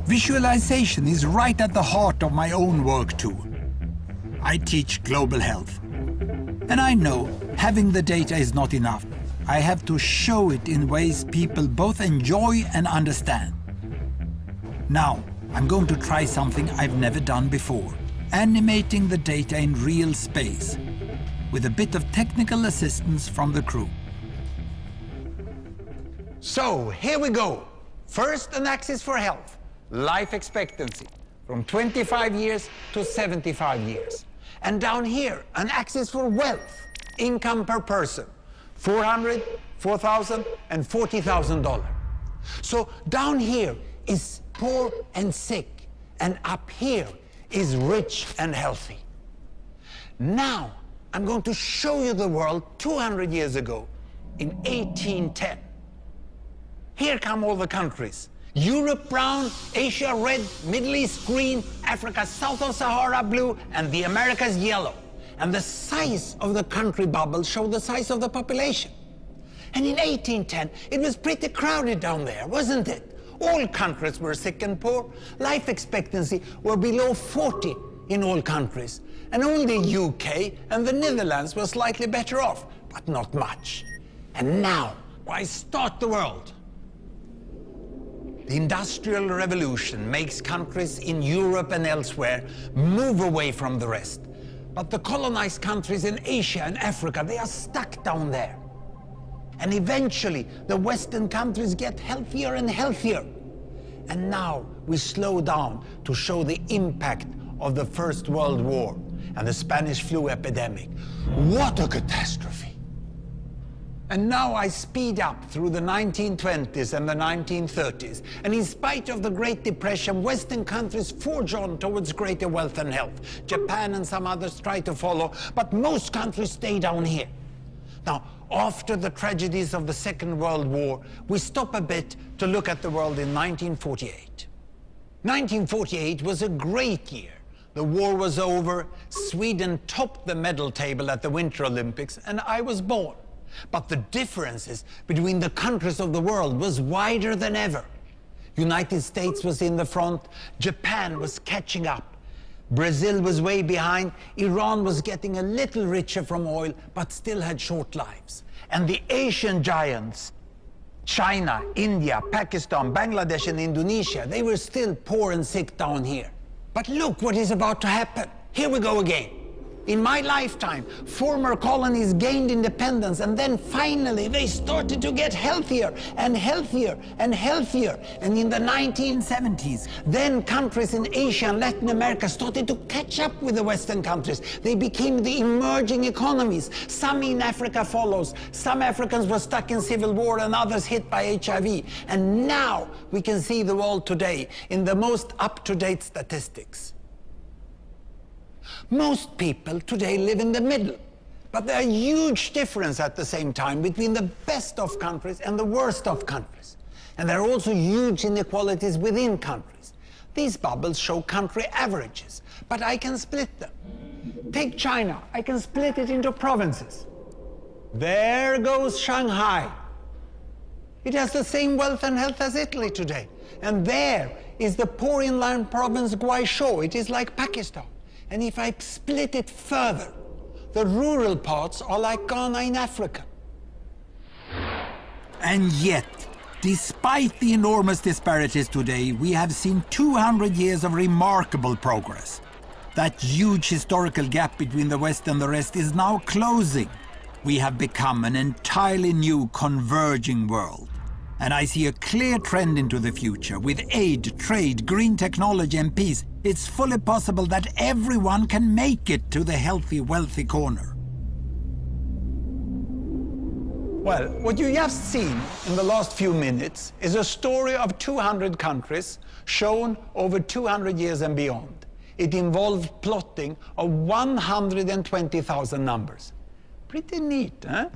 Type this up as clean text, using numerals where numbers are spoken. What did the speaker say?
Visualization is right at the heart of my own work too. I teach global health. And I know having the data is not enough. I have to show it in ways people both enjoy and understand. Now, I'm going to try something I've never done before. Animating the data in real space, with a bit of technical assistance from the crew. So, here we go. First, an axis for health. Life expectancy, from 25 years to 75 years. And down here, an axis for wealth, income per person, $400,000, $4,000, and $40,000. So down here is poor and sick, and up here is rich and healthy. Now, I'm going to show you the world 200 years ago, in 1810. Here come all the countries. Europe brown, Asia red, Middle East green, Africa south of Sahara blue, and the Americas yellow. And the size of the country bubbles show the size of the population. And in 1810, it was pretty crowded down there, wasn't it? All countries were sick and poor. Life expectancy were below 40 in all countries. And only UK and the Netherlands were slightly better off, but not much. And now, why start the world? The Industrial Revolution makes countries in Europe and elsewhere move away from the rest. But the colonized countries in Asia and Africa, they are stuck down there. And eventually, the Western countries get healthier and healthier. And now we slow down to show the impact of the First World War and the Spanish flu epidemic. What a catastrophe! And now I speed up through the 1920s and the 1930s. And in spite of the Great Depression, Western countries forge on towards greater wealth and health. Japan and some others try to follow, but most countries stay down here. Now, after the tragedies of the Second World War, we stop a bit to look at the world in 1948. 1948 was a great year. The war was over, Sweden topped the medal table at the Winter Olympics, and I was born. But the differences between the countries of the world was wider than ever. United States was in the front, Japan was catching up. Brazil was way behind, Iran was getting a little richer from oil, but still had short lives. And the Asian giants, China, India, Pakistan, Bangladesh, and Indonesia, they were still poor and sick down here. But look what is about to happen. Here we go again. In my lifetime, former colonies gained independence, and then finally they started to get healthier and healthier and healthier. And in the 1970s, then countries in Asia and Latin America started to catch up with the Western countries. They became the emerging economies. Some in Africa follows. Some Africans were stuck in civil war and others hit by HIV. And now we can see the world today in the most up-to-date statistics. Most people today live in the middle, but there are huge differences at the same time between the best of countries and the worst of countries. And there are also huge inequalities within countries. These bubbles show country averages, but I can split them. Take China, I can split it into provinces. There goes Shanghai. It has the same wealth and health as Italy today. And there is the poor inland province Guizhou. It is like Pakistan. And if I split it further, the rural parts are like Ghana in Africa. And yet, despite the enormous disparities today, we have seen 200 years of remarkable progress. That huge historical gap between the West and the rest is now closing. We have become an entirely new converging world. And I see a clear trend into the future. With aid, trade, green technology and peace, it's fully possible that everyone can make it to the healthy, wealthy corner. Well, what you just seen in the last few minutes is a story of 200 countries shown over 200 years and beyond. It involved plotting of 120,000 numbers. Pretty neat, huh?